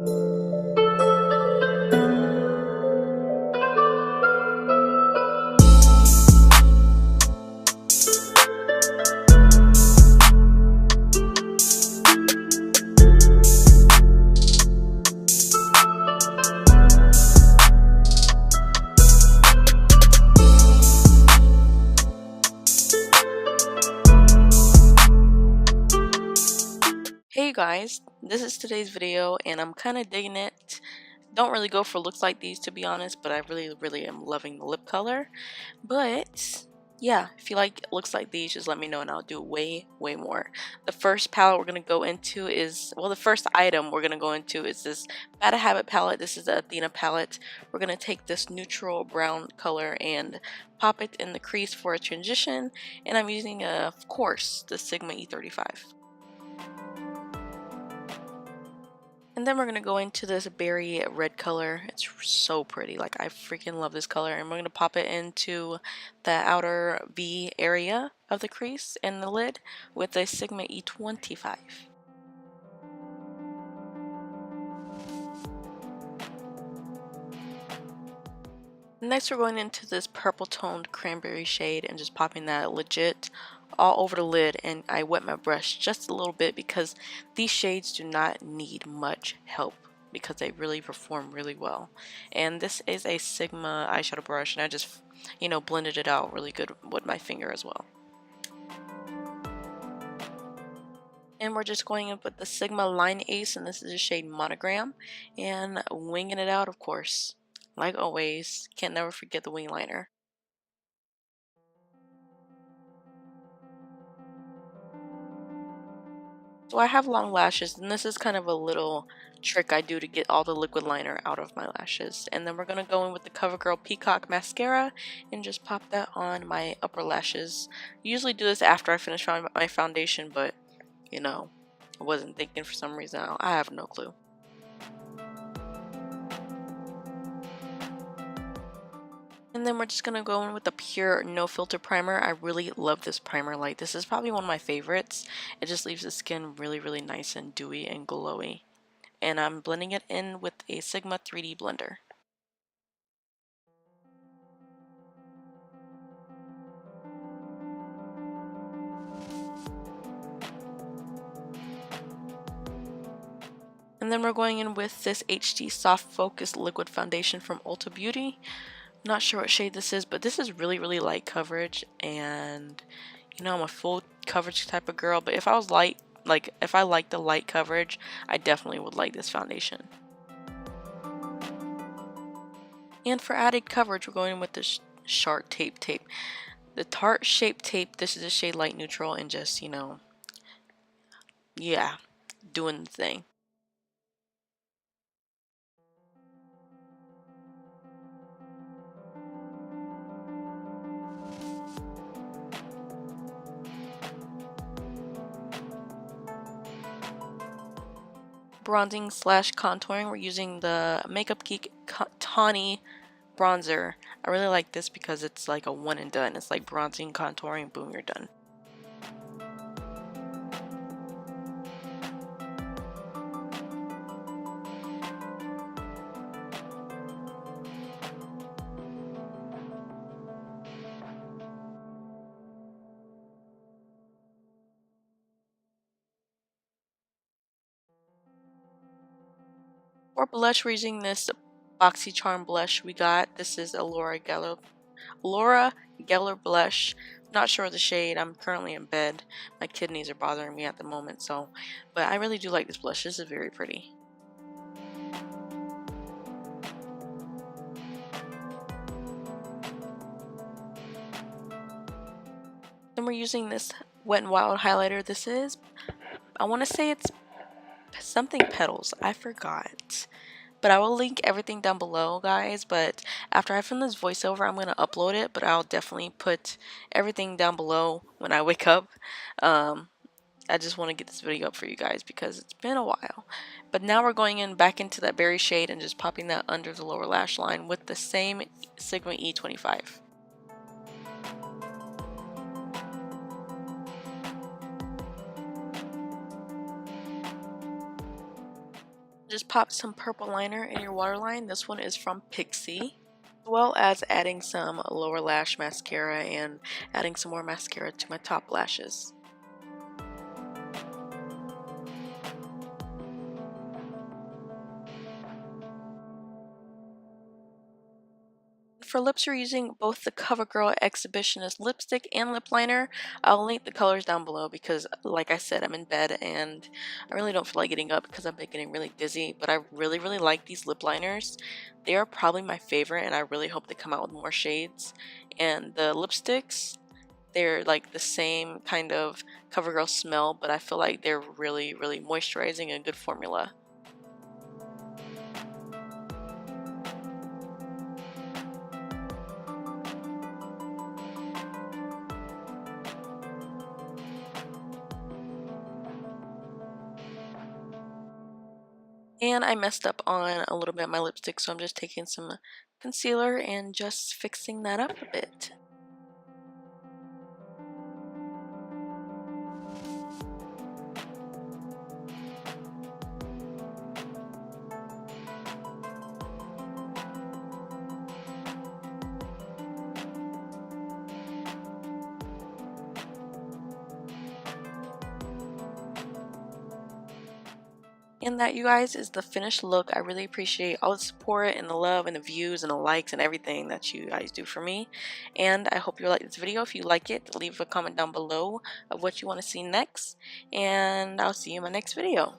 Hey guys, this is today's video and I'm kind of digging it. Don't really go for looks like these to be honest, but I really am loving the lip color. But yeah, if you like looks like these, just let me know and I'll do way more. The first palette we're going to go into is, well, the first item we're going to go into is this Bad Habit palette. This is the Athena palette. We're going to take this neutral brown color and pop it in the crease for a transition, and I'm using of course the Sigma E35. And then we're going to go into this berry red color. It's so pretty. Like, I freaking love this color. And we're going to pop it into the outer V area of the crease and the lid with a Sigma E25. Next, we're going into this purple toned cranberry shade and just popping that legit all over the lid, and I wet my brush just a little bit because these shades do not need much help because they really perform really well. And this is a Sigma eyeshadow brush, and I just, blended it out really good with my finger as well. And we're just going in with the Sigma Line Ace, and this is a shade Monogram, and winging it out, of course. Like always, can't never forget the wing liner. So I have long lashes, and this is kind of a little trick I do to get all the liquid liner out of my lashes. And then we're going to go in with the CoverGirl Peacock Mascara and just pop that on my upper lashes. I usually do this after I finish my foundation, but, I wasn't thinking for some reason. I have no clue. And then we're just going to go in with the pure no filter primer. I really love this primer. Like, this is probably one of my favorites. It just leaves the skin really nice and dewy and glowy. And I'm blending it in with a Sigma 3D blender. And then we're going in with this HD Soft Focus Liquid Foundation from Ulta Beauty. Not sure what shade this is, but this is really light coverage, and I'm a full coverage type of girl, but if I was light, if I like the light coverage, I definitely would like this foundation. And for added coverage, we're going with this Shark tape. The Tarte Shape Tape. This is a shade light neutral, and just, yeah, doing the thing. Bronzing / contouring, we're using the Makeup Geek Tawny bronzer. I really like this because it's like a one and done. It's like bronzing, contouring, boom, you're done. For blush, we're using this BoxyCharm blush we got. This is a Laura Geller blush. Not sure of the shade. I'm currently in bed. My kidneys are bothering me at the moment, but I really do like this blush. This is very pretty. Then we're using this Wet n Wild highlighter. This is, I want to say it's something Petals. I forgot. But I will link everything down below, guys. But after I film this voiceover, I'm going to upload it. But I'll definitely put everything down below when I wake up. I just want to get this video up for you guys because it's been a while. But now we're going in back into that berry shade and just popping that under the lower lash line with the same Sigma E25. just pop some purple liner in your waterline. This one is from Pixie. As well as adding some lower lash mascara and adding some more mascara to my top lashes. For lips, we're using both the CoverGirl Exhibitionist lipstick and lip liner. I'll link the colors down below because, like I said, I'm in bed and I really don't feel like getting up because I've been getting really dizzy. But I really like these lip liners. They are probably my favorite, and I really hope they come out with more shades. And the lipsticks, they're like the same kind of CoverGirl smell, but I feel like they're really moisturizing and good formula. And I messed up on a little bit of my lipstick, so I'm just taking some concealer and just fixing that up a bit. And that, you guys, is the finished look. I really appreciate all the support and the love and the views and the likes and everything that you guys do for me. And I hope you like this video. If you like it, leave a comment down below of what you want to see next. And I'll see you in my next video.